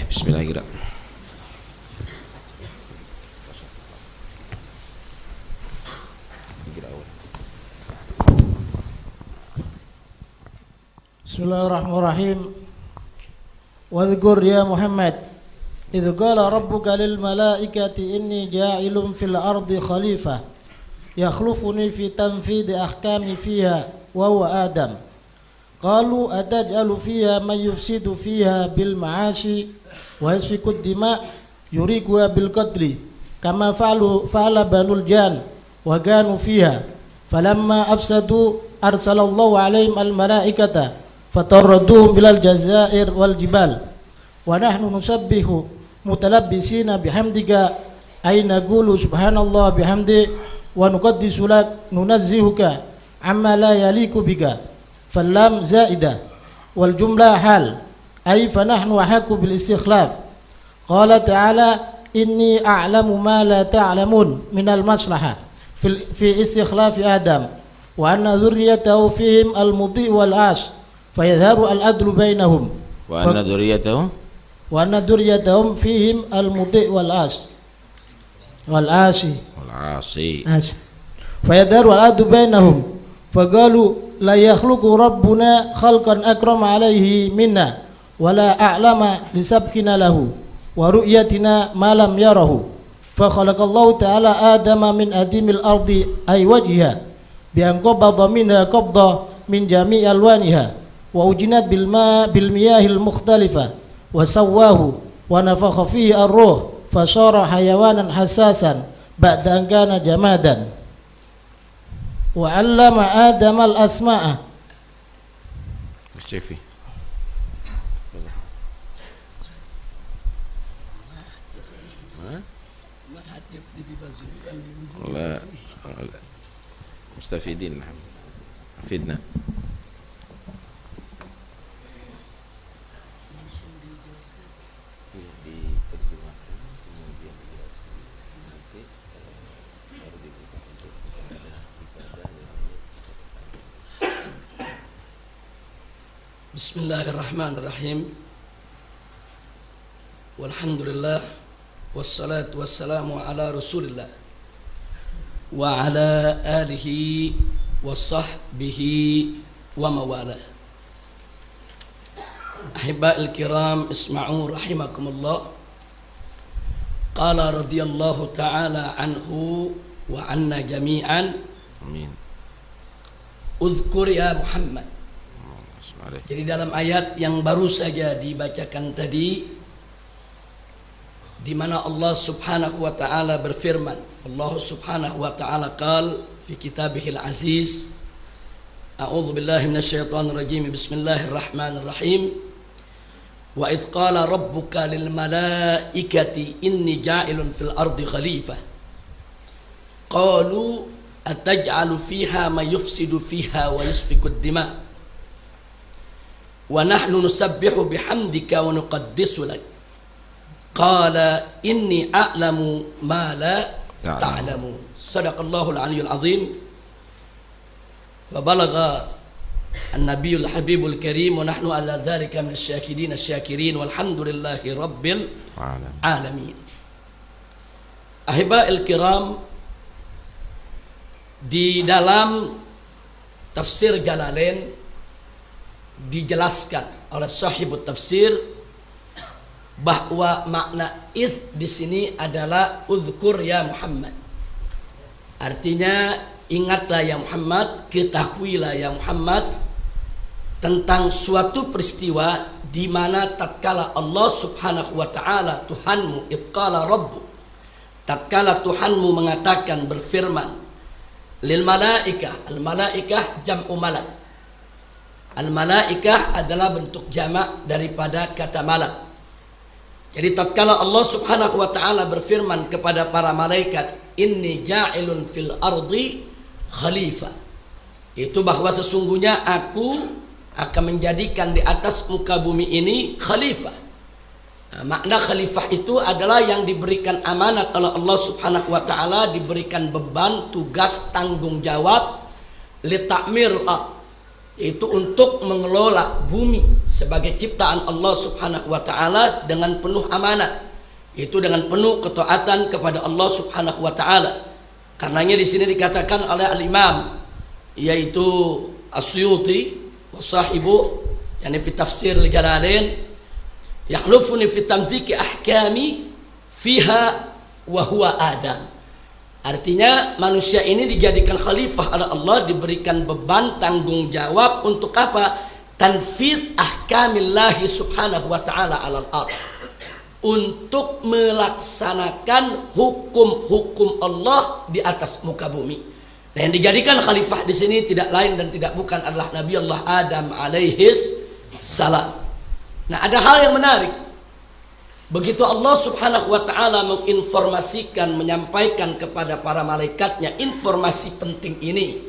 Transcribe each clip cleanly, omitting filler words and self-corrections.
Bismillahirrahmanirrahim. Bismillahirrahmanirrahim. Wadhkur ya Muhammad idh qala rabbuka lil malaikati inni ja'ilun fil ardi khalifah yakhlufuni fi tanfidhi ahkami fiha wa huwa Adam. Qalu ataj'alu fiha man yufsidu fiha bil ma'asi wa yasfiku ad-dima' yuriku bil qatli kama fa'ala banul jan wa kanu fiha falamma afsadu arsalallahu alaihim al malaikata fatarraduhum bilal jazair wal jibal wa nahnu nusabbihu mutalabbisina bihamdika ay naqulu subhanallah bihamdi wa nuqaddisu lak nunazzihuka amma la yaliku bika fallam zaida wal jumlah hal ay fa nahnu ahaqu bil istikhlaf qala ta'ala inni a'lamu ma la ta'lamun minal maslahah fi istikhlafi adam wa anna dhurriyyatahu fihim al mudhi wal as fayadharu al-adlu bainahum Wa anna dzurriyyatahum fihim al-mudhi wal asi fayadharu al-adlu bainahum faqalu la yakhluqu rabbuna khalqan akrama alayhi minna wala a'lama lisabkina lahu wa ru'yatina ma lam yarahu fa khalaqallahu ta'ala adama min adimil ardi ay wajhiha bi an qabada minha qabda min jami'i alwaniha wa ujinat bil miyahil mukhtalifa wa sawwahu wa nafakha fihi ar-ruh fa sara hayawanan hassasan ba'da an kana jamadan wa 'allama adama al-asma'a. Syafi mustafidin afidna. Bismillahirrahmanirrahim. Walhamdulillah wassalatu wassalamu ala Rasulillah wa ala alihi wa sahbihi wa mawala. Ahibba'il kiram isma'u rahimakumullah. Qala radiyallahu ta'ala anhu wa anna jami'an. Amin. Udhkur ya Muhammad. Jadi dalam ayat yang baru saja dibacakan tadi, di mana Allah Subhanahu wa taala berfirman, Allah Subhanahu wa taala qala fi kitabihil aziz, a'udzu billahi minasyaitonir rajim, bismillahirrahmanirrahim. Wa idz qala rabbuka lil malaikati inni ja'ilun fil ardi khalifah. Qalu ataj'alu fiha ma yufsidu fiha wa yasfiku ad-dima' wa nahnu nusabbihu bihamdika wa nuqaddisu lak qala inni a'lamu ma la ta'lamu. Sadaqallahul aliyyul azim. Fa balagha an-nabiyul habibul karim wa nahnu ala dzalika minasy syakirin walhamdulillahi rabbil alamin. Ahiba'il kiram, di dalam tafsir Jalalain dijelaskan oleh sahibut tafsir bahwa makna idz di sini adalah uzkur ya Muhammad. Artinya ingatlah ya Muhammad, ketahuilah ya Muhammad tentang suatu peristiwa di mana tatkala Allah Subhanahu wa taala Tuhanmu, idz qala rabbuk, tatkala Tuhanmu mengatakan, berfirman, lil malaikah, al malaikah jam'u malak. Al-malaikah adalah bentuk jamak daripada kata malak. Jadi tatkala Allah Subhanahu wa taala berfirman kepada para malaikat, inni ja'ilun fil ardi khalifah, itu bahwa sesungguhnya aku akan menjadikan di atas muka bumi ini khalifah. Nah, makna khalifah itu adalah yang diberikan amanat oleh Allah Subhanahu wa taala, diberikan beban, tugas, tanggung jawab li ta'mir yaitu untuk mengelola bumi sebagai ciptaan Allah Subhanahu wa taala dengan penuh amanah, yaitu dengan penuh ketaatan kepada Allah Subhanahu wa taala. Karenanya di sini dikatakan oleh al-Imam yaitu As-Suyuti wa sahibu yani fi tafsir al-Jalalain, yahlufuni fi tamthiki ahkami fiha wa huwa Adam. Artinya manusia ini dijadikan khalifah oleh Allah, diberikan beban tanggung jawab untuk apa? Tanfidz ahkamillahi subhanahu wa ta'ala alal ard, untuk melaksanakan hukum-hukum Allah di atas muka bumi. Nah, yang dijadikan khalifah di sini tidak lain dan tidak bukan adalah Nabi Allah Adam alaihis salam. Nah, ada hal yang menarik. Begitu Allah Subhanahu wa taala menginformasikan, menyampaikan kepada para malaikatnya informasi penting ini,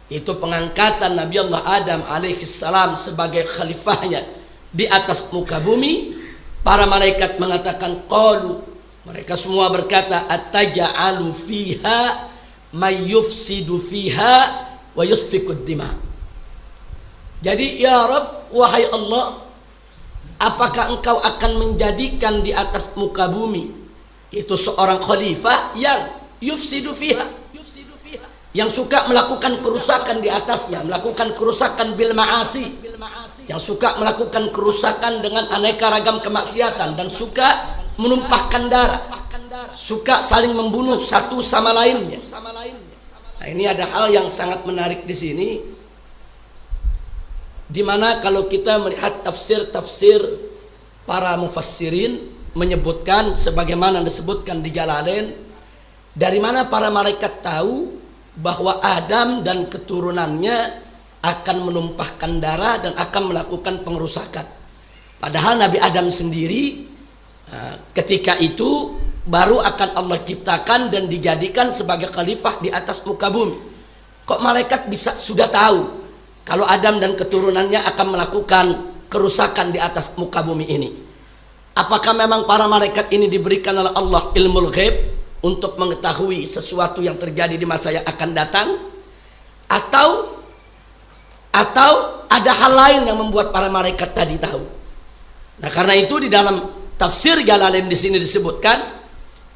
itu pengangkatan Nabi Allah Adam alaihi salam sebagai khalifahnya di atas muka bumi, para malaikat mengatakan qalu, mereka semua berkata, ataja'alu fiha may yufsidu fiha wa yusfikud dima. Jadi ya Rabb, wahai Allah, apakah engkau akan menjadikan di atas muka bumi itu seorang khalifah yang yufsidu fiha, yang suka melakukan kerusakan di atasnya, melakukan kerusakan bil ma'asi, yang suka melakukan kerusakan dengan aneka ragam kemaksiatan, dan suka menumpahkan darah, suka saling membunuh satu sama lainnya. Nah, ini ada hal yang sangat menarik di sini, di mana kalau kita melihat tafsir-tafsir para mufassirin menyebutkan sebagaimana disebutkan di Jalalain, dari mana para malaikat tahu bahwa Adam dan keturunannya akan menumpahkan darah dan akan melakukan pengerusakan. Padahal Nabi Adam sendiri ketika itu baru akan Allah ciptakan dan dijadikan sebagai khalifah di atas muka bumi. Kok malaikat bisa sudah tahu kalau Adam dan keturunannya akan melakukan kerusakan di atas muka bumi ini? Apakah memang para malaikat ini diberikan oleh Allah ilmul ghaib untuk mengetahui sesuatu yang terjadi di masa yang akan datang? Atau ada hal lain yang membuat para malaikat tadi tahu? Nah, karena itu di dalam tafsir Jalalain di sini disebutkan,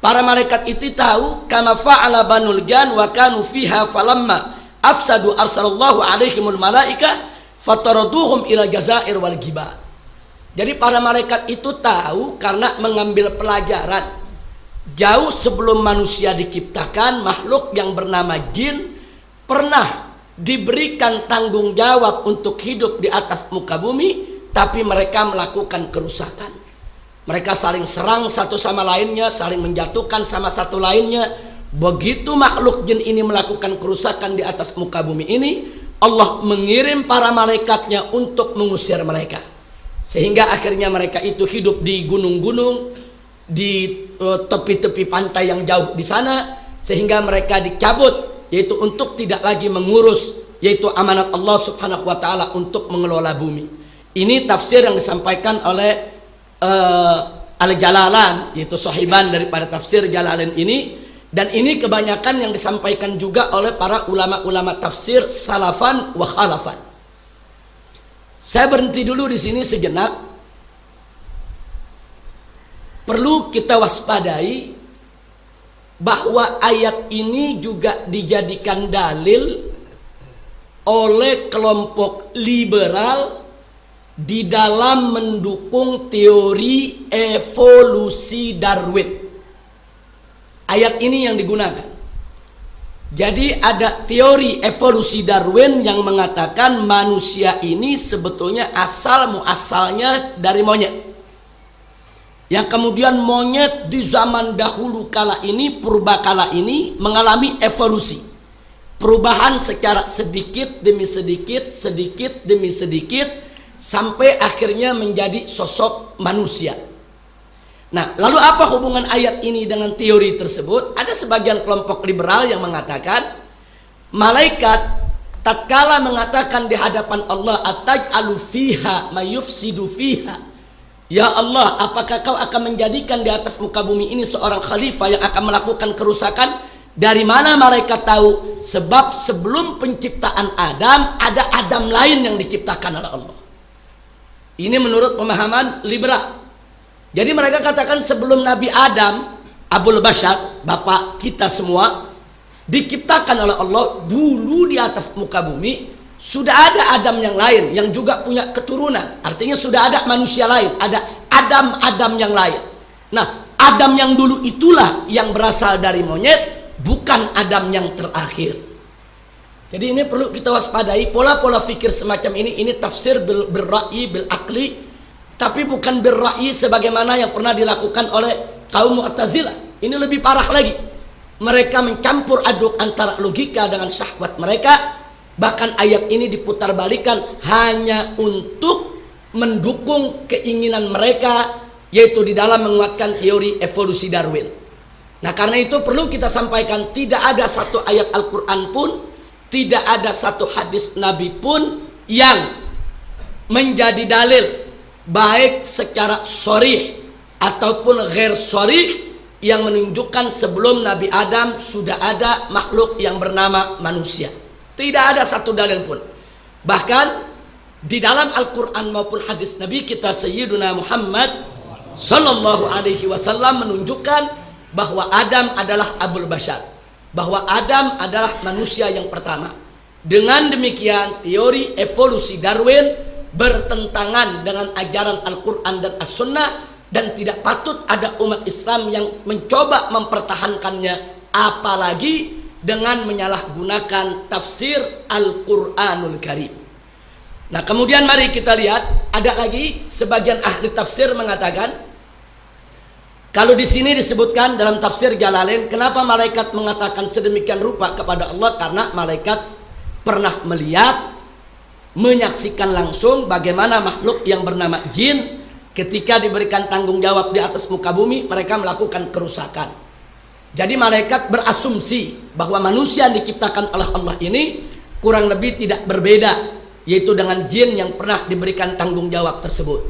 para malaikat itu tahu kama fa'ala banul jan wa kanu fiha falamma afsadu arsalallahu alaihimul malaika fataraduhum ila jazair wal gibal. Jadi para malaikat itu tahu karena mengambil pelajaran jauh sebelum manusia diciptakan, makhluk yang bernama jin pernah diberikan tanggung jawab untuk hidup di atas muka bumi, tapi mereka melakukan kerusakan. Mereka saling serang satu sama lainnya, saling menjatuhkan sama satu lainnya. Begitu makhluk jin ini melakukan kerusakan di atas muka bumi ini, Allah mengirim para malaikatnya untuk mengusir mereka, sehingga akhirnya mereka itu hidup di gunung-gunung, di tepi-tepi pantai yang jauh di sana, sehingga mereka dicabut, yaitu untuk tidak lagi mengurus, yaitu amanat Allah Subhanahu wa taala untuk mengelola bumi. Ini tafsir yang disampaikan oleh Al-Jalalan, yaitu sahiban daripada tafsir Jalalain ini. Dan ini kebanyakan yang disampaikan juga oleh para ulama-ulama tafsir salafan wa khalafan. Saya berhenti dulu di sini sejenak. Perlu kita waspadai bahwa ayat ini juga dijadikan dalil oleh kelompok liberal di dalam mendukung teori evolusi Darwin. Ayat ini yang digunakan. Jadi ada teori evolusi Darwin yang mengatakan manusia ini sebetulnya asal muasalnya dari monyet, yang kemudian monyet di zaman dahulu kala ini, purba kala ini, mengalami evolusi, perubahan secara sedikit demi sedikit, sedikit demi sedikit, sampai akhirnya menjadi sosok manusia. Nah, lalu apa hubungan ayat ini dengan teori tersebut? Ada sebagian kelompok liberal yang mengatakan malaikat tatkala mengatakan di hadapan Allah, ataj'alu fiha mayufsidu fiha, ya Allah, apakah kau akan menjadikan di atas muka bumi ini seorang khalifah yang akan melakukan kerusakan? Dari mana malaikat tahu? Sebab sebelum penciptaan Adam, ada Adam lain yang diciptakan oleh Allah. Ini menurut pemahaman liberal. Jadi mereka katakan sebelum Nabi Adam, Abul Bashar, bapak kita semua, diciptakan oleh Allah, dulu di atas muka bumi sudah ada Adam yang lain yang juga punya keturunan. Artinya sudah ada manusia lain, ada Adam yang lain. Nah, Adam yang dulu itulah yang berasal dari monyet, bukan Adam yang terakhir. Jadi ini perlu kita waspadai pola-pola fikir semacam ini. Ini tafsir bil ra'yi bil akli, tapi bukan bil ra'yi sebagaimana yang pernah dilakukan oleh kaum Mu'tazilah. Ini lebih parah lagi. Mereka mencampur aduk antara logika dengan syahwat mereka. Bahkan ayat ini diputarbalikkan hanya untuk mendukung keinginan mereka, yaitu di dalam menguatkan teori evolusi Darwin. Nah, karena itu perlu kita sampaikan, tidak ada satu ayat Al-Quran pun, tidak ada satu hadis Nabi pun yang menjadi dalil baik secara sharih ataupun ghair sharih yang menunjukkan sebelum Nabi Adam sudah ada makhluk yang bernama manusia. Tidak ada satu dalil pun. Bahkan di dalam Al-Quran maupun hadis Nabi kita Sayyiduna Muhammad Sallallahu Alaihi Wasallam menunjukkan bahwa Adam adalah Abul Bashar, bahwa Adam adalah manusia yang pertama. Dengan demikian teori evolusi Darwin bertentangan dengan ajaran Al-Quran dan As-Sunnah, dan tidak patut ada umat Islam yang mencoba mempertahankannya, apalagi dengan menyalahgunakan tafsir Al-Quranul Karim. Nah, kemudian mari kita lihat, ada lagi sebagian ahli tafsir mengatakan, kalau di sini disebutkan dalam tafsir Jalalain, kenapa malaikat mengatakan sedemikian rupa kepada Allah? Karena malaikat pernah melihat, menyaksikan langsung bagaimana makhluk yang bernama jin ketika diberikan tanggung jawab di atas muka bumi, mereka melakukan kerusakan. Jadi malaikat berasumsi bahwa manusia yang diciptakan oleh Allah ini kurang lebih tidak berbeda, yaitu dengan jin yang pernah diberikan tanggung jawab tersebut.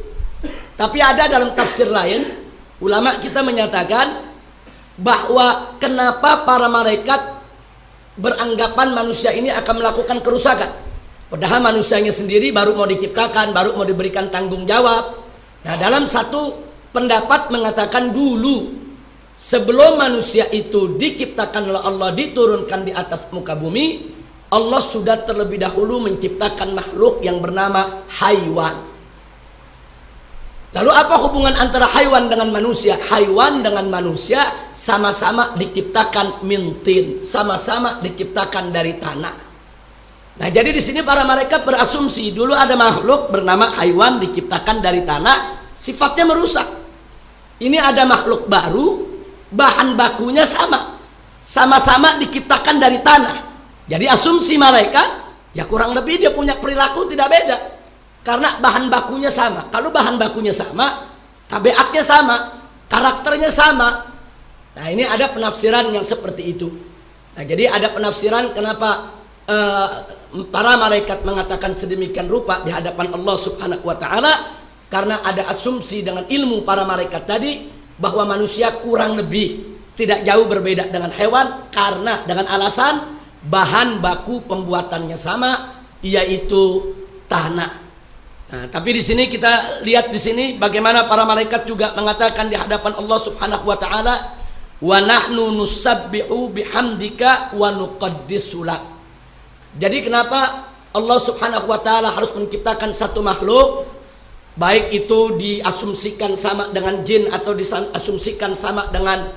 Tapi ada dalam tafsir lain, ulama kita menyatakan bahwa kenapa para malaikat beranggapan manusia ini akan melakukan kerusakan, padahal manusianya sendiri baru mau diciptakan, baru mau diberikan tanggung jawab. Nah, dalam satu pendapat mengatakan dulu sebelum manusia itu diciptakan oleh Allah, diturunkan di atas muka bumi, Allah sudah terlebih dahulu menciptakan makhluk yang bernama haiwan. Lalu apa hubungan antara haiwan dengan manusia? Haiwan dengan manusia sama-sama diciptakan min tin, sama-sama diciptakan dari tanah. Nah, jadi di sini para malaikat berasumsi dulu ada makhluk bernama haiwan diciptakan dari tanah, sifatnya merusak. Ini ada makhluk baru, bahan bakunya sama, sama-sama diciptakan dari tanah. Jadi asumsi malaikat, ya kurang lebih dia punya perilaku tidak beda. Karena bahan bakunya sama. Kalau bahan bakunya sama, tabiatnya sama, karakternya sama. Nah, ini ada penafsiran yang seperti itu. Nah, jadi ada penafsiran kenapa para malaikat mengatakan sedemikian rupa di hadapan Allah Subhanahu wa taala, karena ada asumsi dengan ilmu para malaikat tadi bahwa manusia kurang lebih tidak jauh berbeda dengan hewan, karena dengan alasan bahan baku pembuatannya sama, yaitu tanah. Nah, tapi di sini kita lihat di sini bagaimana para malaikat juga mengatakan di hadapan Allah Subhanahu wa taala, wa nahnu nusabbihu bihamdika wa nuqaddisu lak. Jadi kenapa Allah Subhanahu wa taala harus menciptakan satu makhluk, baik itu diasumsikan sama dengan jin atau diasumsikan sama dengan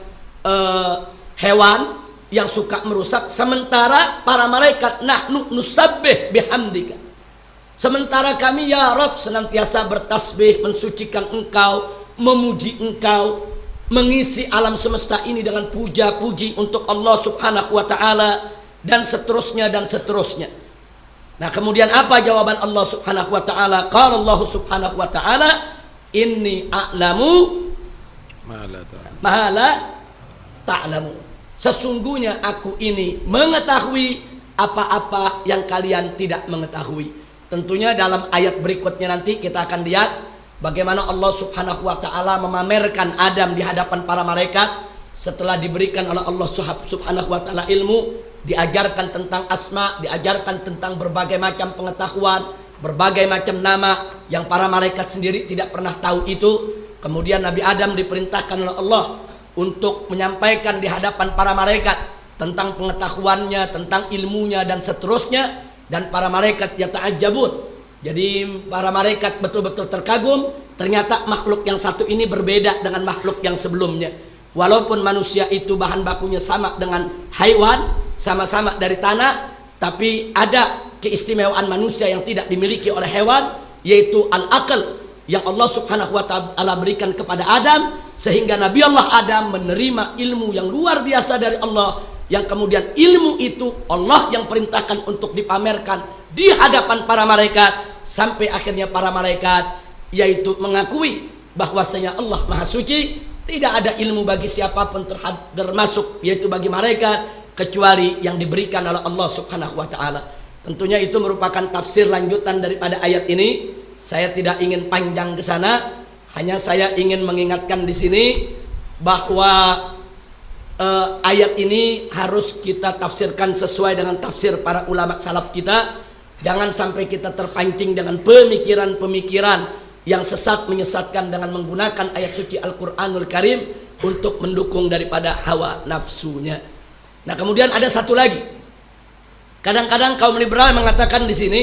hewan yang suka merusak, sementara para malaikat nahnu nusabbih bihamdika, sementara kami ya Rabb senantiasa bertasbih, mensucikan Engkau, memuji Engkau, mengisi alam semesta ini dengan puja-puji untuk Allah Subhanahu wa taala, dan seterusnya dan seterusnya. Nah, kemudian apa jawaban Allah Subhanahu wa taala? Qala Allah Subhanahu wa taala, inni a'lamu ma la ta'lamu. Sesungguhnya aku ini mengetahui apa-apa yang kalian tidak mengetahui. Tentunya dalam ayat berikutnya nanti kita akan lihat bagaimana Allah Subhanahu wa taala memamerkan Adam di hadapan para malaikat, setelah diberikan oleh Allah Subhanahu wa taala ilmu, diajarkan tentang asma, diajarkan tentang berbagai macam pengetahuan, berbagai macam nama yang para malaikat sendiri tidak pernah tahu itu. Kemudian Nabi Adam diperintahkan oleh Allah untuk menyampaikan di hadapan para malaikat tentang pengetahuannya, tentang ilmunya dan seterusnya, dan para malaikat yata'ajjabun. Jadi para malaikat betul-betul terkagum, ternyata makhluk yang satu ini berbeda dengan makhluk yang sebelumnya. Walaupun manusia itu bahan bakunya sama dengan haiwan, sama-sama dari tanah, tapi ada keistimewaan manusia yang tidak dimiliki oleh hewan, yaitu al-aql yang Allah Subhanahu wa taala berikan kepada Adam, sehingga Nabi Allah Adam menerima ilmu yang luar biasa dari Allah, yang kemudian ilmu itu Allah yang perintahkan untuk dipamerkan di hadapan para malaikat, sampai akhirnya para malaikat yaitu mengakui bahwasanya Allah Maha Suci. Tidak ada ilmu bagi siapapun termasuk yaitu bagi malaikat kecuali yang diberikan oleh Allah Subhanahu wa taala. Tentunya itu merupakan tafsir lanjutan daripada ayat ini. Saya tidak ingin panjang ke sana, hanya saya ingin mengingatkan di sini bahwa ayat ini harus kita tafsirkan sesuai dengan tafsir para ulama salaf kita. Jangan sampai kita terpancing dengan pemikiran-pemikiran yang sesat, menyesatkan dengan menggunakan ayat suci Al-Quranul Karim untuk mendukung daripada hawa nafsunya. Nah, kemudian ada satu lagi. Kadang-kadang kaum liberal mengatakan di sini,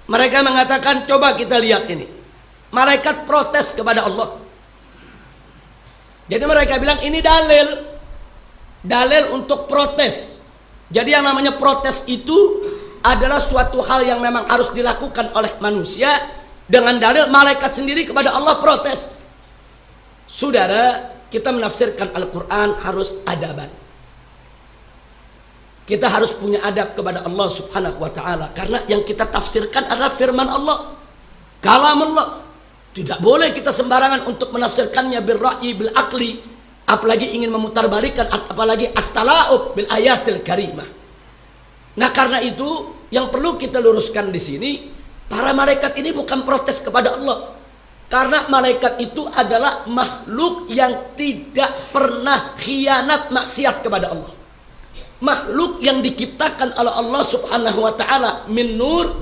mereka mengatakan, coba kita lihat ini, malaikat protes kepada Allah. Jadi mereka bilang ini dalil untuk protes. Jadi yang namanya protes itu adalah suatu hal yang memang harus dilakukan oleh manusia dengan dalil malaikat sendiri kepada Allah protes. Saudara, kita menafsirkan Al-Quran harus adaban. Kita harus punya adab kepada Allah Subhanahu wa taala, karena yang kita tafsirkan adalah firman Allah, kalam Allah. Tidak boleh kita sembarangan untuk menafsirkannya bil ra'yi bil aqli, apalagi ingin memutarbalikkan, apalagi at-tala'ub bil ayatil karimah. Nah, karena itu yang perlu kita luruskan di sini, para malaikat ini bukan protes kepada Allah, karena malaikat itu adalah makhluk yang tidak pernah khianat maksiat kepada Allah. Makhluk yang diciptakan oleh Allah Subhanahu wa taala min nur,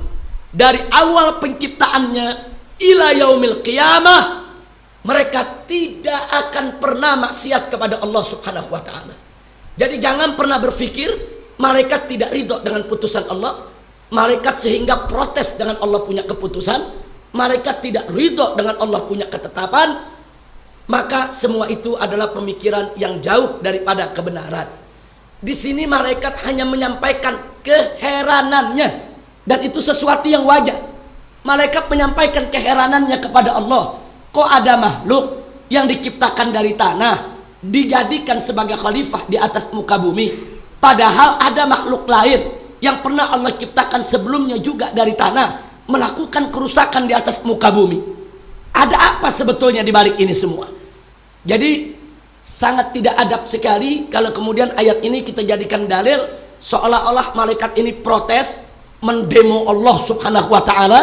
dari awal penciptaannya ila yaumil qiyamah, mereka tidak akan pernah maksiat kepada Allah Subhanahu wa taala. Jadi jangan pernah berpikir malaikat tidak ridho dengan putusan Allah, malaikat sehingga protes dengan Allah punya keputusan, malaikat tidak ridho dengan Allah punya ketetapan, maka semua itu adalah pemikiran yang jauh daripada kebenaran. Di sini malaikat hanya menyampaikan keheranannya, dan itu sesuatu yang wajar. Malaikat menyampaikan keheranannya kepada Allah. Kok ada makhluk yang diciptakan dari tanah dijadikan sebagai khalifah di atas muka bumi, padahal ada makhluk lain yang pernah Allah ciptakan sebelumnya juga dari tanah melakukan kerusakan di atas muka bumi. Ada apa sebetulnya di balik ini semua? Jadi sangat tidak adab sekali kalau kemudian ayat ini kita jadikan dalil seolah-olah malaikat ini protes, mendemo Allah Subhanahu wa taala,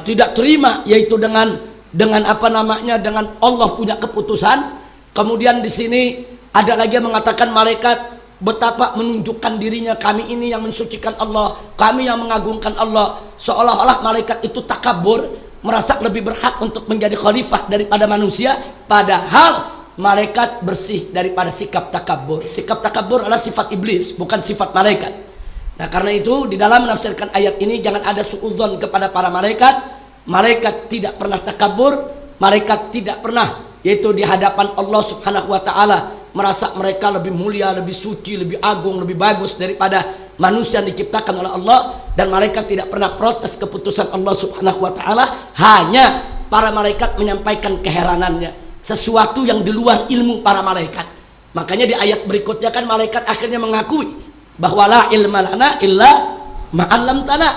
tidak terima yaitu dengan apa namanya, dengan Allah punya keputusan. Kemudian di sini ada lagi yang mengatakan malaikat betapa menunjukkan dirinya, kami ini yang mensucikan Allah, kami yang mengagungkan Allah, seolah-olah malaikat itu takabur, merasa lebih berhak untuk menjadi khalifah daripada manusia, padahal malaikat bersih daripada sikap takabur. Sikap takabur adalah sifat iblis, bukan sifat malaikat. Nah, karena itu di dalam menafsirkan ayat ini jangan ada suudzon kepada para malaikat. Malaikat tidak pernah takabur, malaikat tidak pernah yaitu di hadapan Allah Subhanahu wa taala merasa mereka lebih mulia, lebih suci, lebih agung, lebih bagus daripada manusia yang diciptakan oleh Allah. Dan malaikat tidak pernah protes keputusan Allah Subhanahu wa taala, hanya para malaikat menyampaikan keheranannya, sesuatu yang di luar ilmu para malaikat. Makanya di ayat berikutnya kan malaikat akhirnya mengakui bahwa la ilma lana illa ma 'allamtana,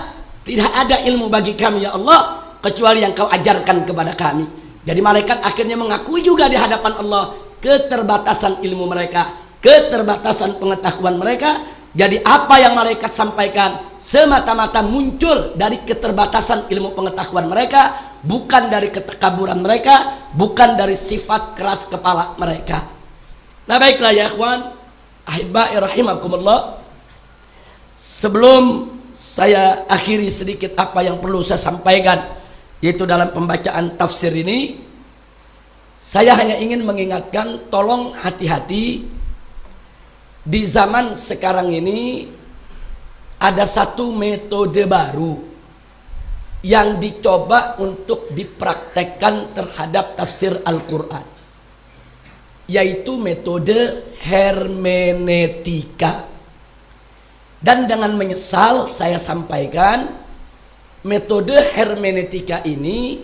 tidak ada ilmu bagi kami ya Allah kecuali yang kau ajarkan kepada kami. Jadi malaikat akhirnya mengakui juga di hadapan Allah keterbatasan ilmu mereka, keterbatasan pengetahuan mereka. Jadi apa yang malaikat sampaikan semata-mata muncul dari keterbatasan ilmu pengetahuan mereka, bukan dari ketakaburan mereka, bukan dari sifat keras kepala mereka. Nah baiklah ya ikhwan, ahibba'i rahimakumullah. Sebelum saya akhiri sedikit apa yang perlu saya sampaikan, yaitu dalam pembacaan tafsir ini, saya hanya ingin mengingatkan, tolong hati-hati. Di zaman sekarang ini ada satu metode baru yang dicoba untuk dipraktekkan terhadap tafsir Al-Quran, yaitu metode hermeneutika. Dan dengan menyesal saya sampaikan, metode hermeneutika ini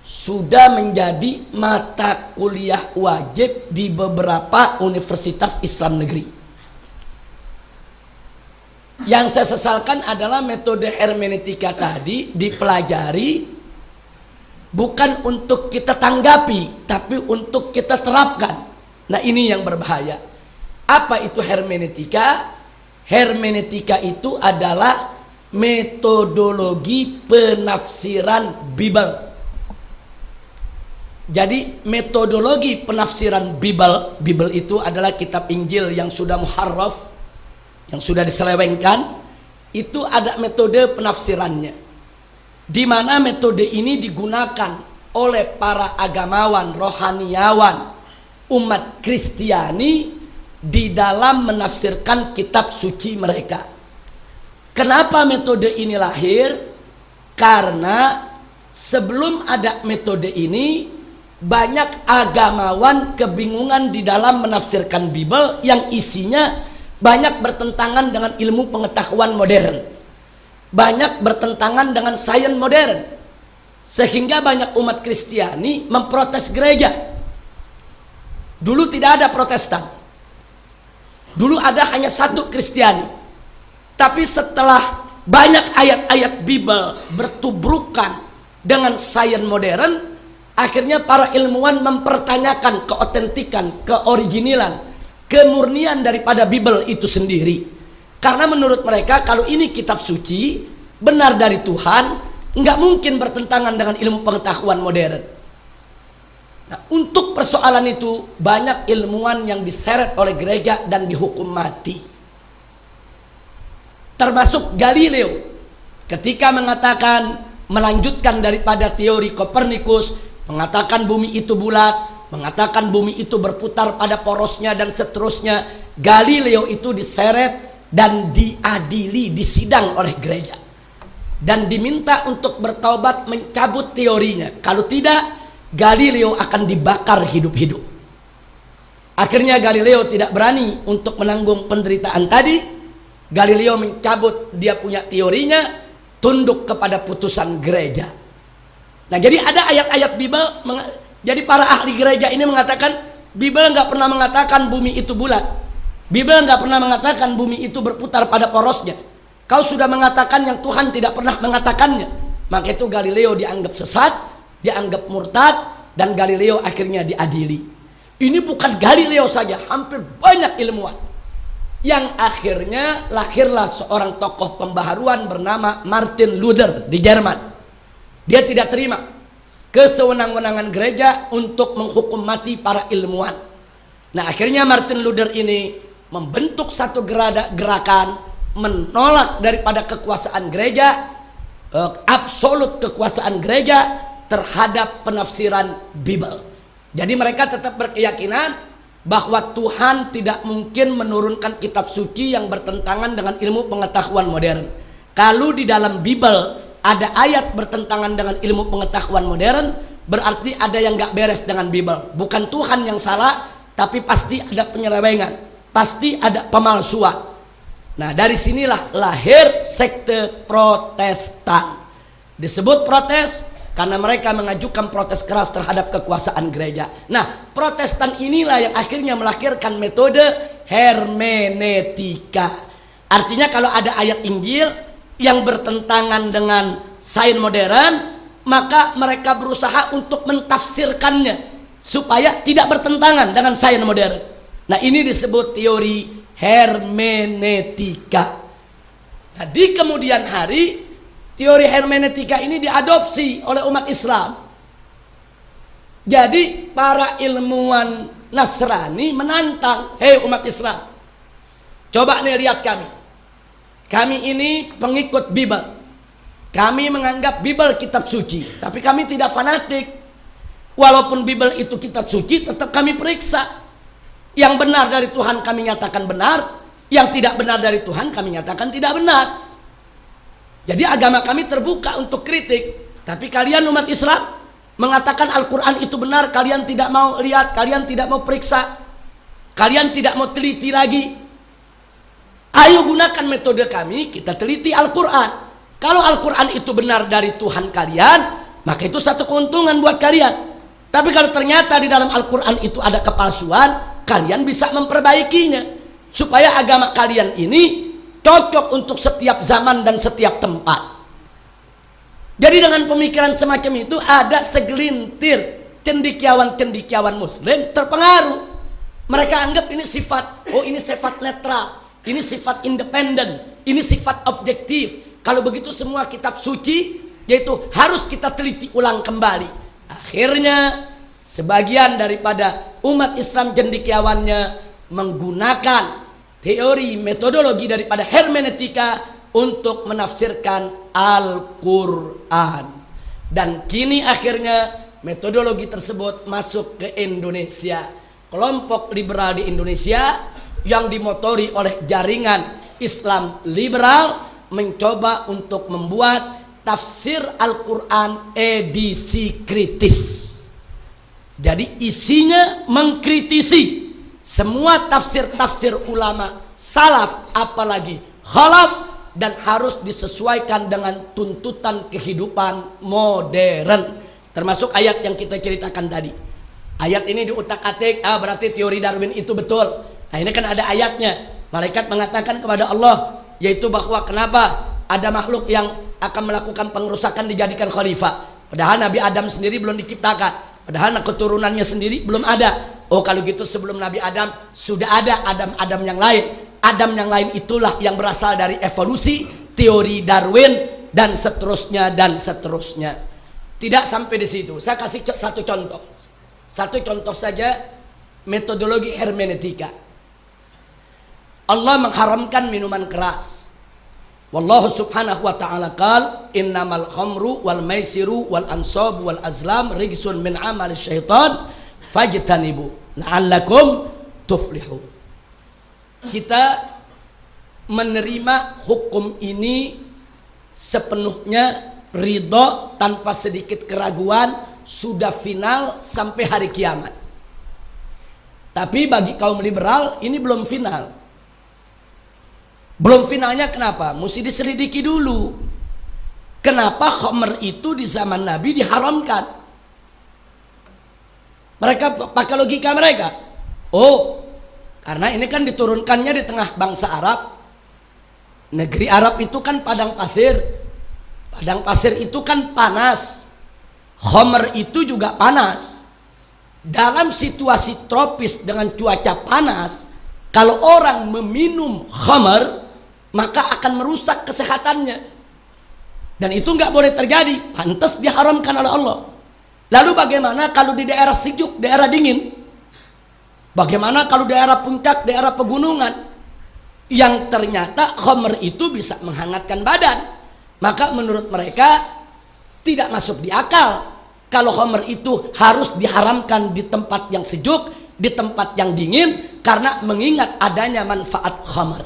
sudah menjadi mata kuliah wajib di beberapa universitas Islam negeri. Yang saya sesalkan adalah metode hermeneutika tadi dipelajari bukan untuk kita tanggapi, tapi untuk kita terapkan. Nah ini yang berbahaya. Apa itu hermeneutika? Hermeneutika itu adalah metodologi penafsiran Bible. Jadi metodologi penafsiran Bible itu adalah kitab Injil yang sudah muharraf, yang sudah diselewengkan. Itu ada metode penafsirannya, di mana metode ini digunakan oleh para agamawan, rohaniawan, umat Kristiani di dalam menafsirkan kitab suci mereka. Kenapa metode ini lahir? Karena sebelum ada metode ini, banyak agamawan kebingungan di dalam menafsirkan Bible yang isinya banyak bertentangan dengan ilmu pengetahuan modern, banyak bertentangan dengan sains modern, sehingga banyak umat Kristiani memprotes gereja. Dulu tidak ada Protestan, dulu ada hanya satu Kristiani. Tapi setelah banyak ayat-ayat Bible bertubrukan dengan sains modern, akhirnya para ilmuwan mempertanyakan keotentikan, keoriginalan, kemurnian daripada Bible itu sendiri. Karena menurut mereka kalau ini kitab suci, benar dari Tuhan, nggak mungkin bertentangan dengan ilmu pengetahuan modern. Nah, untuk persoalan itu banyak ilmuwan yang diseret oleh gereja dan dihukum mati. Termasuk Galileo ketika mengatakan, melanjutkan daripada teori Kopernikus, mengatakan bumi itu bulat, mengatakan bumi itu berputar pada porosnya dan seterusnya. Galileo itu diseret dan diadili, disidang oleh gereja dan diminta untuk bertaubat, mencabut teorinya. Kalau tidak, Galileo akan dibakar hidup-hidup. Akhirnya Galileo tidak berani untuk menanggung penderitaan tadi. Galileo mencabut dia punya teorinya, tunduk kepada putusan gereja. Nah, jadi ada ayat-ayat Bible. Jadi para ahli gereja ini mengatakan Bible nggak pernah mengatakan bumi itu bulat. Bible nggak pernah mengatakan bumi itu berputar pada porosnya. Kau sudah mengatakan yang Tuhan tidak pernah mengatakannya. Maka itu Galileo dianggap sesat, dianggap murtad, dan Galileo akhirnya diadili. Ini bukan Galileo saja, hampir banyak ilmuwan. Yang akhirnya lahirlah seorang tokoh pembaharuan bernama Martin Luther di Jerman. Dia tidak terima kesewenang-wenangan gereja untuk menghukum mati para ilmuwan. Nah akhirnya Martin Luther ini membentuk satu gerakan menolak daripada kekuasaan gereja, absolut kekuasaan gereja terhadap penafsiran Bible. Jadi mereka tetap berkeyakinan bahwa Tuhan tidak mungkin menurunkan kitab suci yang bertentangan dengan ilmu pengetahuan modern. Kalau di dalam Bible ada ayat bertentangan dengan ilmu pengetahuan modern, berarti ada yang gak beres dengan Bible. Bukan Tuhan yang salah, tapi pasti ada penyelewengan, pasti ada pemalsuan. Nah dari sinilah lahir sekte Protestan. Disebut protes karena mereka mengajukan protes keras terhadap kekuasaan gereja. Nah Protestan inilah yang akhirnya melahirkan metode hermeneutika. Artinya kalau ada ayat Injil yang bertentangan dengan sains modern, maka mereka berusaha untuk mentafsirkannya supaya tidak bertentangan dengan sains modern. Nah ini disebut teori hermeneutika. Nah di kemudian hari teori hermeneutika ini diadopsi oleh umat Islam. Jadi para ilmuwan Nasrani menantang, hei umat Islam, coba nih lihat kami. Kami ini pengikut Bible. Kami menganggap Bible kitab suci, tapi kami tidak fanatik. Walaupun Bible itu kitab suci, tetap kami periksa. Yang benar dari Tuhan kami nyatakan benar, yang tidak benar dari Tuhan kami nyatakan tidak benar. Jadi agama kami terbuka untuk kritik. Tapi kalian umat Islam mengatakan Al-Quran itu benar, kalian tidak mau lihat, kalian tidak mau periksa, kalian tidak mau teliti lagi. Ayo gunakan metode kami, kita teliti Al-Quran. Kalau Al-Quran itu benar dari Tuhan kalian, maka itu satu keuntungan buat kalian. Tapi kalau ternyata di dalam Al-Quran itu ada kepalsuan, kalian bisa memperbaikinya supaya agama kalian ini cocok untuk setiap zaman dan setiap tempat. Jadi dengan pemikiran semacam itu ada segelintir cendekiawan-cendekiawan Muslim terpengaruh. Mereka anggap ini sifat, oh ini sifat netral, ini sifat independen, ini sifat objektif. Kalau begitu semua kitab suci yaitu harus kita teliti ulang kembali. Akhirnya sebagian daripada umat Islam cendekiawannya menggunakan teori metodologi daripada hermeneutika untuk menafsirkan Al-Quran. Dan kini akhirnya metodologi tersebut masuk ke Indonesia. Kelompok liberal di Indonesia yang dimotori oleh jaringan Islam liberal mencoba untuk membuat tafsir Al-Quran edisi kritis. Jadi isinya mengkritisi semua tafsir-tafsir ulama salaf apalagi khalaf, dan harus disesuaikan dengan tuntutan kehidupan modern, termasuk ayat yang kita ceritakan tadi. Ayat ini diutak-atik, berarti teori Darwin itu betul. Nah ini kan ada ayatnya. Malaikat mengatakan kepada Allah, yaitu bahwa kenapa ada makhluk yang akan melakukan pengrusakan dijadikan khalifah, padahal Nabi Adam sendiri belum diciptakan, padahal keturunannya sendiri belum ada. Oh kalau gitu sebelum Nabi Adam sudah ada Adam yang lain. Adam yang lain itulah yang berasal dari evolusi, teori Darwin, dan seterusnya dan seterusnya. Tidak sampai di situ. Saya kasih satu contoh. Satu contoh saja metodologi hermeneutika. Allah mengharamkan minuman keras. Wallahu subhanahu wa ta'ala qal innamal khamru wal maisiru wal ansab wal azlam rijsun min amali syaitan fajtanibu la'allakum tuflihun. Kita menerima hukum ini sepenuhnya ridho tanpa sedikit keraguan, sudah final sampai hari kiamat. Tapi bagi kaum liberal ini belum final. Belum finalnya kenapa? Mesti diselidiki dulu. Kenapa khamr itu di zaman Nabi diharamkan? Mereka pakai logika mereka. Oh, karena ini kan diturunkannya di tengah bangsa Arab. Negeri Arab itu kan padang pasir. Padang pasir itu kan panas. Khamr itu juga panas. Dalam situasi tropis dengan cuaca panas, kalau orang meminum khamr, maka akan merusak kesehatannya. Dan itu nggak boleh terjadi. Pantas diharamkan oleh Allah. Lalu bagaimana kalau di daerah sejuk, daerah dingin? Bagaimana kalau daerah puncak, daerah pegunungan yang ternyata khamr itu bisa menghangatkan badan? Maka menurut mereka tidak masuk di akal kalau khamr itu harus diharamkan di tempat yang sejuk, di tempat yang dingin, karena mengingat adanya manfaat khamr.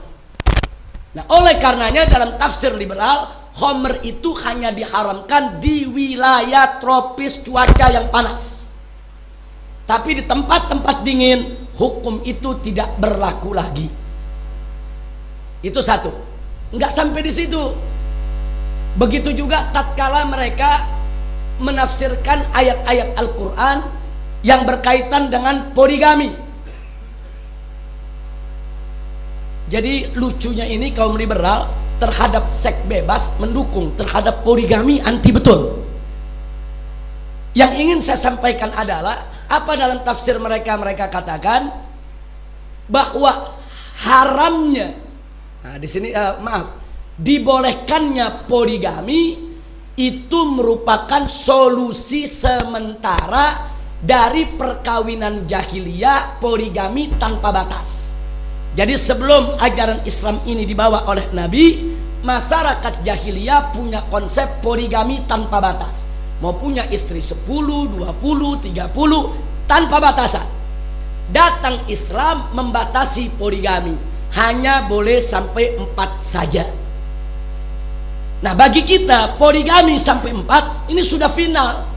Nah, oleh karenanya dalam tafsir liberal, khamr itu hanya diharamkan di wilayah tropis cuaca yang panas. Tapi di tempat-tempat dingin, hukum itu tidak berlaku lagi. Itu satu. Enggak sampai di situ. Begitu juga tatkala mereka menafsirkan ayat-ayat Al-Quran yang berkaitan dengan poligami. Jadi lucunya ini kaum liberal terhadap seks bebas mendukung, terhadap poligami anti betul. Yang ingin saya sampaikan adalah apa dalam tafsir mereka katakan bahwa haramnya, nah di sini dibolehkannya poligami itu merupakan solusi sementara dari perkawinan jahiliyah poligami tanpa batas. Jadi sebelum ajaran Islam ini dibawa oleh Nabi, masyarakat jahiliyah punya konsep poligami tanpa batas. Mau punya istri 10, 20, 30 tanpa batasan. Datang Islam membatasi poligami, hanya boleh sampai 4 saja. Nah, bagi kita poligami sampai 4 ini sudah final.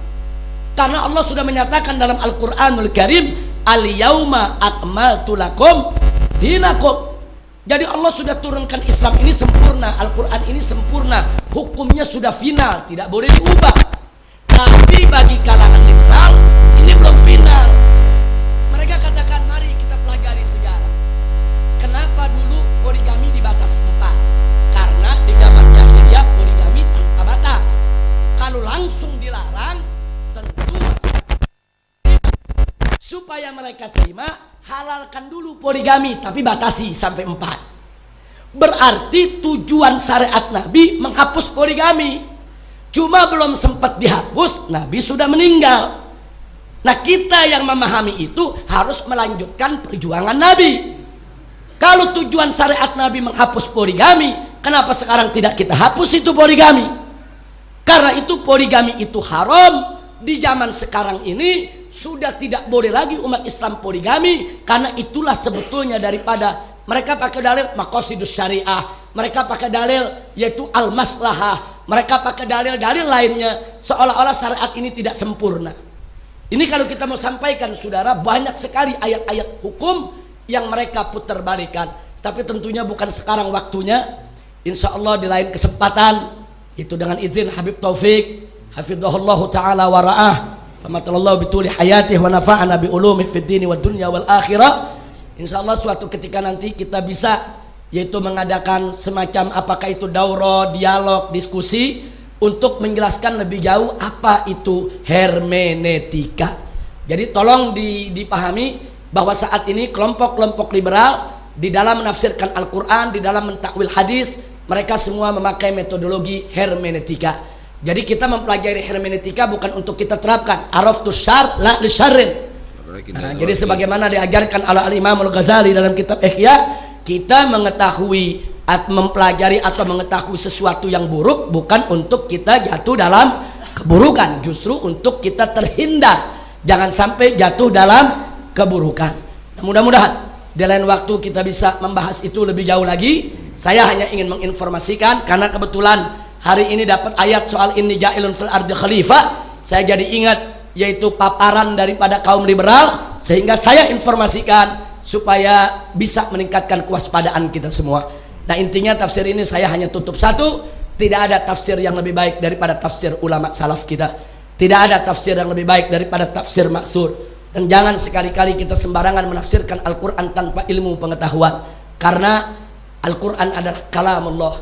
Karena Allah sudah menyatakan dalam Al-Quranul Karim, al-yauma akmaltu lakum dinakum. Jadi Allah sudah turunkan Islam ini sempurna, Al-Quran ini sempurna, hukumnya sudah final, tidak boleh diubah. Tapi bagi kalangan liberal ini belum final. Mereka katakan, mari kita pelajari sejarah. Kenapa dulu poligami dibatasi 4? Karena di zaman jahiliyah poligami tanpa batas. Kalau langsung dilarang, tentu masyarakat supaya mereka terima, halalkan dulu poligami tapi batasi sampai 4. Berarti tujuan syariat Nabi menghapus poligami, cuma belum sempat dihapus, Nabi sudah meninggal. Nah, kita yang memahami itu harus melanjutkan perjuangan Nabi. Kalau tujuan syariat Nabi menghapus poligami, kenapa sekarang tidak kita hapus itu poligami? Karena itu poligami itu haram. Di zaman sekarang ini sudah tidak boleh lagi umat Islam poligami, karena itulah sebetulnya daripada mereka pakai dalil maqasidus syariah, mereka pakai dalil yaitu al-maslahah, mereka pakai dalil-dalil lainnya, seolah-olah syariat ini tidak sempurna. Ini kalau kita mau sampaikan, saudara, banyak sekali ayat-ayat hukum yang mereka putar balikan, tapi tentunya bukan sekarang waktunya. Insya Allah di lain kesempatan, itu dengan izin Habib Taufik hafizahullahu ta'ala wa ra'ah, famatallahu bituli hayatih wa nafa'ana bi ulumih fid dini wad dunya wal akhirah. Insyaallah suatu ketika nanti kita bisa yaitu mengadakan semacam apakah itu daurah, dialog, diskusi untuk menjelaskan lebih jauh apa itu hermeneutika. Jadi tolong dipahami bahwa saat ini kelompok-kelompok liberal di dalam menafsirkan Al-Quran, di dalam mentakwil hadis, mereka semua memakai metodologi hermeneutika. Jadi kita mempelajari hermeneutika bukan untuk kita terapkan araftus syar la li syarrin. Nah, jadi sebagaimana diajarkan oleh Al-Imam Al-Ghazali dalam kitab Ihya, kita mengetahui mempelajari atau mengetahui sesuatu yang buruk bukan untuk kita jatuh dalam keburukan, justru untuk kita terhindar jangan sampai jatuh dalam keburukan. Nah, mudah-mudahan di lain waktu kita bisa membahas itu lebih jauh lagi. Saya hanya ingin menginformasikan karena kebetulan hari ini dapat ayat soal inni ja'ilun fil ardi khalifah, saya jadi ingat yaitu paparan daripada kaum liberal, sehingga saya informasikan supaya bisa meningkatkan kewaspadaan kita semua. Nah, intinya tafsir ini saya hanya tutup satu, tidak ada tafsir yang lebih baik daripada tafsir ulama salaf kita, tidak ada tafsir yang lebih baik daripada tafsir ma'thur. Dan jangan sekali-kali kita sembarangan menafsirkan Al-Quran tanpa ilmu pengetahuan, karena Al-Quran adalah kalamullah.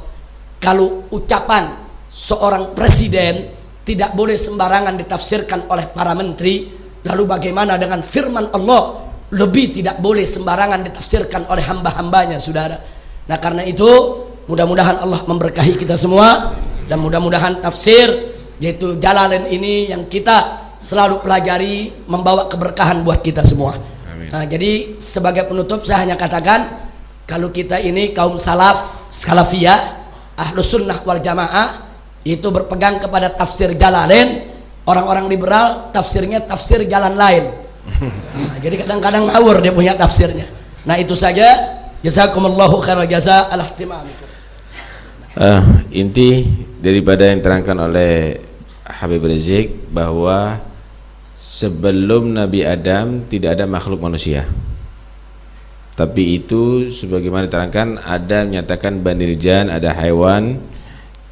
Kalau ucapan seorang presiden tidak boleh sembarangan ditafsirkan oleh para menteri, lalu bagaimana dengan firman Allah? Lebih tidak boleh sembarangan ditafsirkan oleh hamba-hambanya, saudara. Nah, karena itu mudah-mudahan Allah memberkahi kita semua, dan mudah-mudahan tafsir yaitu Jalalain ini yang kita selalu pelajari membawa keberkahan buat kita semua. Amin. Nah, jadi sebagai penutup saya hanya katakan, kalau kita ini kaum salafiyah, Ahlus Sunnah wal Jamaah, itu berpegang kepada tafsir Jalalain. Orang-orang liberal tafsirnya tafsir jalan lain. Nah, jadi kadang-kadang ngawur dia punya tafsirnya. Nah, itu saja. Jazakumullahu khairal jazaa ala ihtimamikum. Inti daripada yang diterangkan oleh Habib Rizik bahwa sebelum Nabi Adam tidak ada makhluk manusia. Tapi itu sebagaimana diterangkan, ada menyatakan banil jan, ada hewan,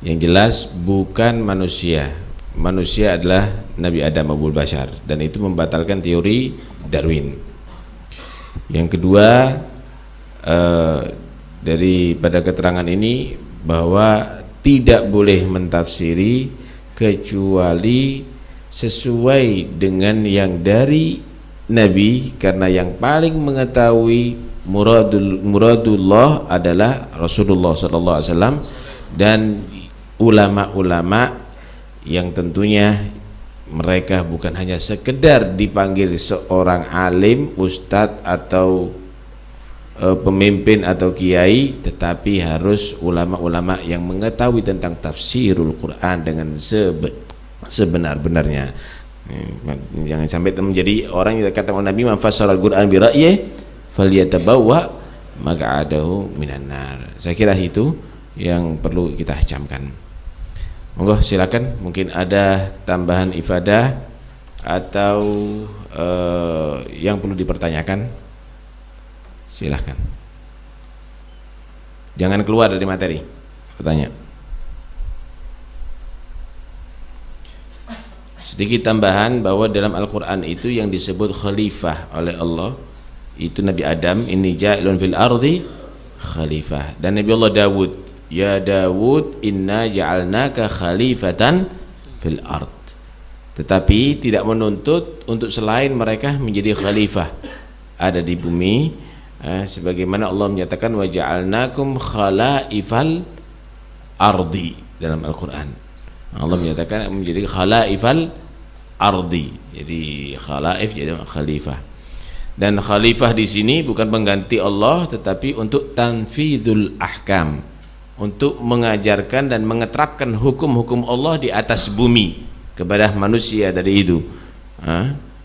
yang jelas bukan manusia. Manusia adalah Nabi Adam Abul Bashar, dan itu membatalkan teori Darwin. Yang kedua, daripada keterangan ini bahwa tidak boleh mentafsiri kecuali sesuai dengan yang dari Nabi, karena yang paling mengetahui muradullah adalah Rasulullah SAW dan ulama-ulama yang tentunya mereka bukan hanya sekedar dipanggil seorang alim, ustadz atau pemimpin atau kiai, tetapi harus ulama-ulama yang mengetahui tentang tafsirul Quran dengan sebenar-benarnya. Jangan sampai menjadi orang yang kata Nabi, man fassara al-Quran bi ra'yihi falyatabawwa maq'adahu minan nar. Saya kira itu yang perlu kita camkan. Monggo silakan, mungkin ada tambahan ifadah atau yang perlu dipertanyakan. Silahkan, jangan keluar dari materi. Bertanya. Sedikit tambahan bahwa dalam Al-Quran itu yang disebut khalifah oleh Allah itu Nabi Adam, inni ja'ilun fil ardi khalifah, dan Nabi Allah Dawud, ya Dawud inna ja'alnaka khalifatan fil ard. Tetapi tidak menuntut untuk selain mereka menjadi khalifah ada di bumi, sebagaimana Allah menyatakan wa ja'alnakum khalaifal ardi dalam Al-Quran. Allah menyatakan menjadi khalaifal ardi, jadi khalaif jadi khalifah. Dan khalifah di sini bukan pengganti Allah, tetapi untuk tanfidul ahkam, untuk mengajarkan dan mengeterapkan hukum-hukum Allah di atas bumi kepada manusia tadi itu.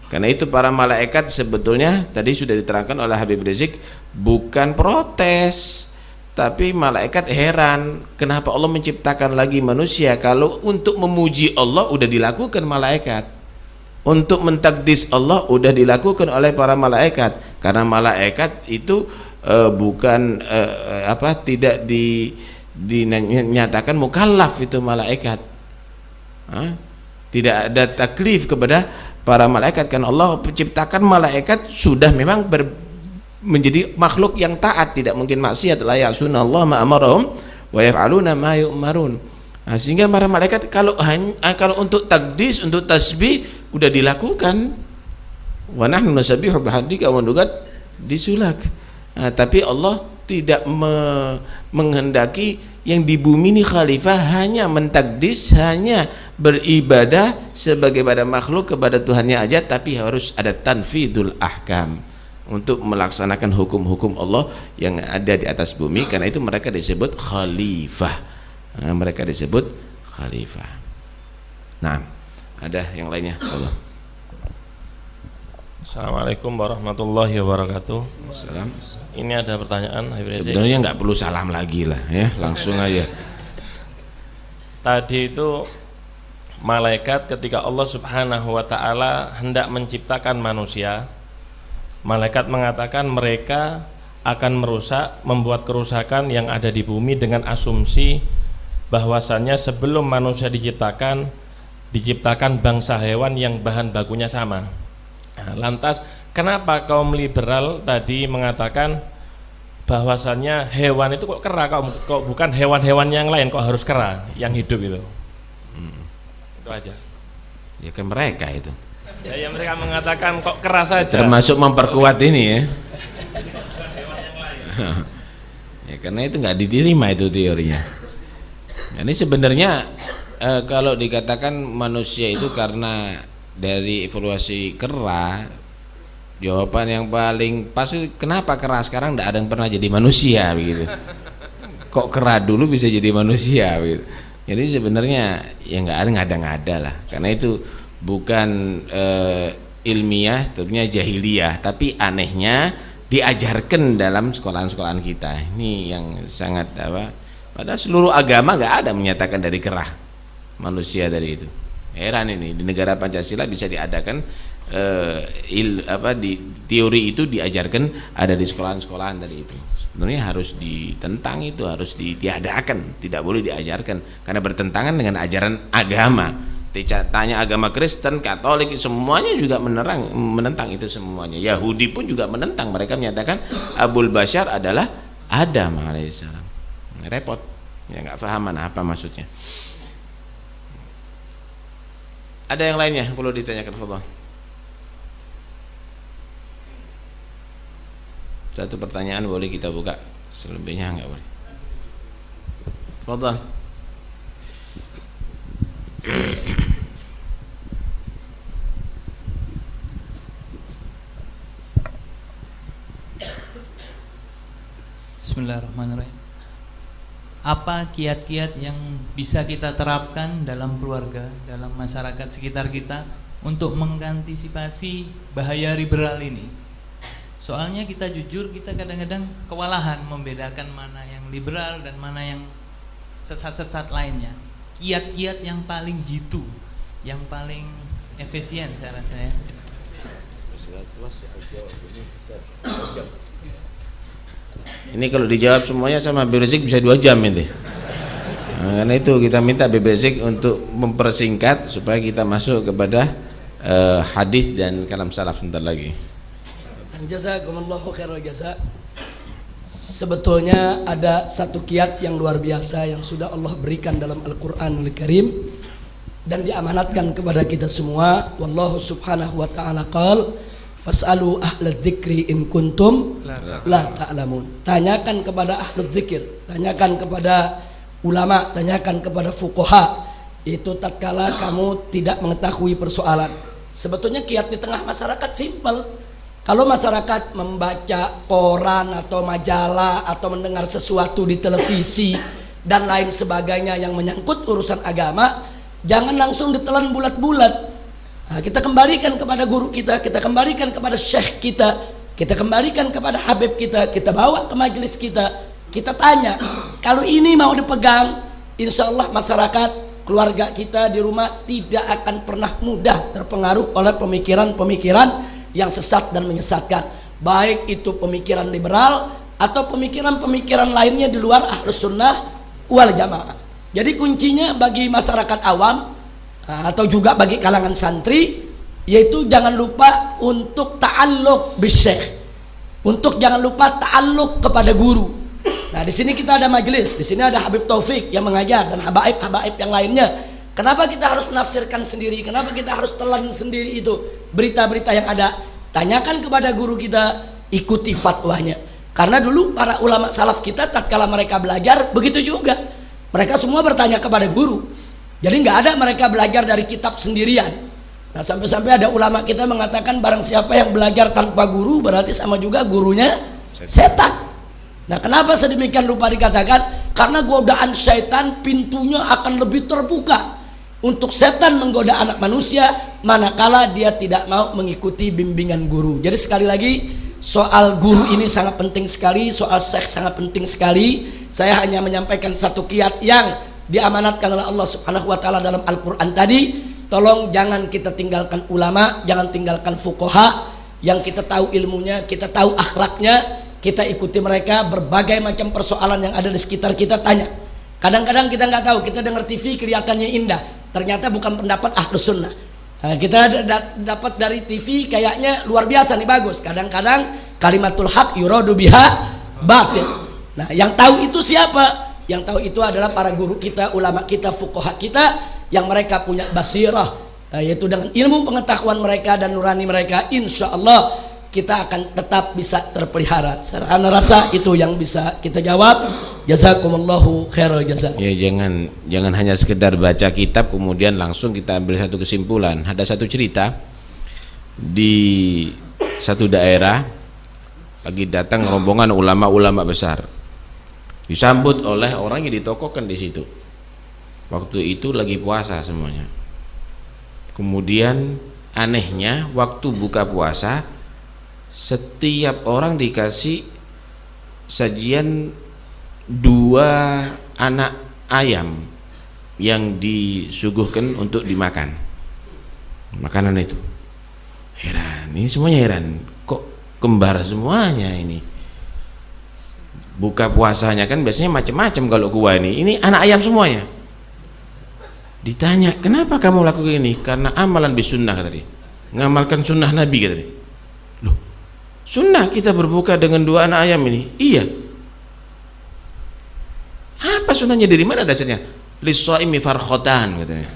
Karena itu para malaikat sebetulnya tadi sudah diterangkan oleh Habib Rizik bukan protes, tapi malaikat heran kenapa Allah menciptakan lagi manusia kalau untuk memuji Allah udah dilakukan malaikat, untuk mentakdis Allah udah dilakukan oleh para malaikat. Karena malaikat itu bukan tidak dinyatakan mukallaf, itu malaikat. Tidak ada taklif kepada para malaikat, kan Allah menciptakan malaikat sudah memang menjadi makhluk yang taat, tidak mungkin maksiat, la ya'sunallah ma amarahum wa yaf'aluna ma yu'marun. Sehingga para malaikat kalau untuk takdis, untuk tasbih udah dilakukan, wa nahnu nusabbihu bihamdika wa nuqad disulak. Tapi Allah tidak menghendaki yang di bumi ini khalifah hanya mentakdis, hanya beribadah sebagaimana makhluk kepada Tuhannya aja, tapi harus ada tanfidul ahkam untuk melaksanakan hukum-hukum Allah yang ada di atas bumi. Karena itu mereka disebut khalifah. Mereka disebut khalifah. Nah, ada yang lainnya? Allah. Assalamualaikum warahmatullahi wabarakatuh. Salam. Ini ada pertanyaan. Sebenarnya nggak perlu salam lagi lah, ya, langsung aja. Tadi itu malaikat ketika Allah Subhanahu wa ta'ala hendak menciptakan manusia, malaikat mengatakan mereka akan merusak, membuat kerusakan yang ada di bumi dengan asumsi bahwasannya sebelum manusia diciptakan bangsa hewan yang bahan bakunya sama. Nah, lantas kenapa kaum liberal tadi mengatakan bahwasannya hewan itu kok kera, kok bukan hewan-hewan yang lain kok harus kera yang hidup itu? Itu aja. Ya kan mereka itu. Ya mereka mengatakan kok kera saja. Termasuk memperkuat ini ya. Ya karena itu nggak diterima itu teorinya. Ini sebenarnya kalau dikatakan manusia itu karena dari evaluasi kera, jawaban yang paling pasti kenapa kera sekarang tidak ada yang pernah jadi manusia begitu. Kok kera dulu bisa jadi manusia begitu. Jadi sebenarnya ya nggak ada ngada-ngada lah, karena itu bukan ilmiah, tentunya jahiliyah, tapi anehnya diajarkan dalam sekolahan-sekolahan kita. Ini yang sangat padahal seluruh agama nggak ada menyatakan dari kera manusia dari itu. Heran ini, di negara Pancasila bisa diadakan di teori itu diajarkan ada di sekolahan-sekolahan tadi itu. Sebenarnya harus ditentang, itu harus ditiadakan, tidak boleh diajarkan karena bertentangan dengan ajaran agama. Tanya agama Kristen, Katolik, semuanya juga menentang itu semuanya. Yahudi pun juga menentang, mereka menyatakan Abul Bashar adalah Adam alaihissalam. Repot, ya nggak pahaman apa maksudnya. Ada yang lainnya perlu ditanyakan, fadhal. Satu pertanyaan boleh kita buka, selebihnya enggak boleh. Fadhal. Bismillahirrahmanirrahim. Apa kiat-kiat yang bisa kita terapkan dalam keluarga, dalam masyarakat sekitar kita untuk mengantisipasi bahaya liberal ini? Soalnya kita jujur, kita kadang-kadang kewalahan membedakan mana yang liberal dan mana yang sesat-sesat lainnya. Kiat-kiat yang paling jitu, yang paling efisien saya rasa ya. Ini kalau dijawab semuanya sama Habib Rizik bisa 2 jam ini. Nah, karena itu kita minta Habib Rizik untuk mempersingkat supaya kita masuk kepada hadis dan kalam salaf sebentar lagi. Jazakumullahu khairal jaza. Sebetulnya ada satu kiat yang luar biasa yang sudah Allah berikan dalam Al-Qur'anul Karim dan diamanatkan kepada kita semua. Wallahu subhanahu wa ta'ala qala fas'alu ahla dzikri in kuntum la ta'lamun. Tanyakan kepada ahli dzikir, tanyakan kepada ulama, tanyakan kepada fuqaha. Itu tatkala kamu tidak mengetahui persoalan. Sebetulnya kiat di tengah masyarakat simpel. Kalau masyarakat membaca koran atau majalah atau mendengar sesuatu di televisi dan lain sebagainya yang menyangkut urusan agama, jangan langsung ditelan bulat-bulat. Nah, kita kembalikan kepada guru kita kembalikan kepada syekh kita kembalikan kepada habib kita bawa ke majelis kita tanya. Kalau ini mau dipegang, insya Allah masyarakat, keluarga kita di rumah tidak akan pernah mudah terpengaruh oleh pemikiran-pemikiran yang sesat dan menyesatkan, baik itu pemikiran liberal atau pemikiran-pemikiran lainnya di luar Ahlus Sunnah wal Jamaah. Jadi kuncinya bagi masyarakat awam atau juga bagi kalangan santri, yaitu jangan lupa untuk ta'alluq bisyekh, untuk jangan lupa ta'alluq kepada guru. Nah, di sini kita ada majelis, di sini ada Habib Taufik yang mengajar dan habaib-habaib yang lainnya. Kenapa kita harus menafsirkan sendiri? Kenapa kita harus telan sendiri itu berita-berita yang ada? Tanyakan kepada guru kita, ikuti fatwanya. Karena dulu para ulama salaf kita tatkala mereka belajar begitu juga. Mereka semua bertanya kepada guru. Jadi nggak ada mereka belajar dari kitab sendirian. Nah, sampai-sampai ada ulama kita mengatakan barang siapa yang belajar tanpa guru berarti sama juga gurunya setan. Nah, kenapa sedemikian rupa dikatakan? Karena godaan syaitan pintunya akan lebih terbuka untuk setan menggoda anak manusia manakala dia tidak mau mengikuti bimbingan guru. Jadi sekali lagi, soal guru ini sangat penting sekali, soal syekh sangat penting sekali. Saya hanya menyampaikan satu kiat yang diamanatkan oleh Allah Subhanahu wa taala dalam Al-Qur'an tadi. Tolong jangan kita tinggalkan ulama, jangan tinggalkan fuqaha yang kita tahu ilmunya, kita tahu akhlaknya, kita ikuti mereka. Berbagai macam persoalan yang ada di sekitar kita tanya. Kadang-kadang kita nggak tahu, kita dengar TV kelihatannya indah, ternyata bukan pendapat Ahlus Sunnah. Nah, kita dapat dari TV kayaknya luar biasa nih, bagus. Kadang-kadang kalimatul haq yuradu biha batil. Nah, yang tahu itu siapa? Yang tahu itu adalah para guru kita, ulama kita, fuqaha kita yang mereka punya basirah, yaitu dengan ilmu pengetahuan mereka dan nurani mereka, insya Allah kita akan tetap bisa terpelihara. Saya rasa itu yang bisa kita jawab. Jazakumullahu khairal jazak. Ya, jangan hanya sekedar baca kitab kemudian langsung kita ambil satu kesimpulan. Ada satu cerita di satu daerah lagi datang rombongan ulama-ulama besar, disambut oleh orang yang ditokohkan di situ. Waktu itu lagi puasa semuanya. Kemudian anehnya waktu buka puasa setiap orang dikasih sajian 2 anak ayam yang disuguhkan untuk dimakan makanan itu. Heran, ini semuanya heran, kok kembar semuanya ini. Buka puasanya kan biasanya macam-macam kalau gua ini anak ayam semuanya. Ditanya, kenapa kamu lakukan ini? Karena amalan bisunnah, kata dia. Ngamalkan sunnah Nabi, kata dia. Loh, sunnah kita berbuka dengan 2 anak ayam ini? Iya. Apa sunnahnya, dari mana dasarnya? Lis-shaimi farkhatan, katanya.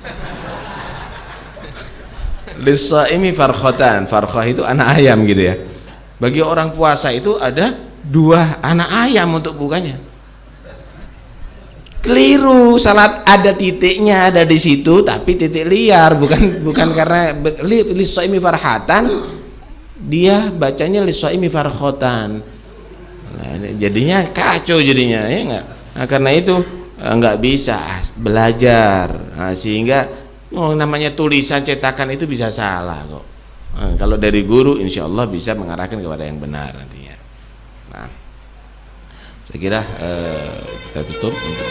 Lis-shaimi farkhatan. Farkhah itu anak ayam gitu ya. Bagi orang puasa itu ada 2 anak ayam untuk bukanya. Keliru, salat ada titiknya, ada di situ, tapi titik liar, bukan karena lis-shaimi farhatan, dia bacanya lis-shaimi farkhatan. Nah, jadinya kacau jadinya, ya nggak? Nah, karena itu nggak bisa belajar, sehingga namanya tulisan cetakan itu bisa salah kok. Kalau dari guru insya Allah bisa mengarahkan kepada yang benar nantinya. Nah, saya kira kita tutup untuk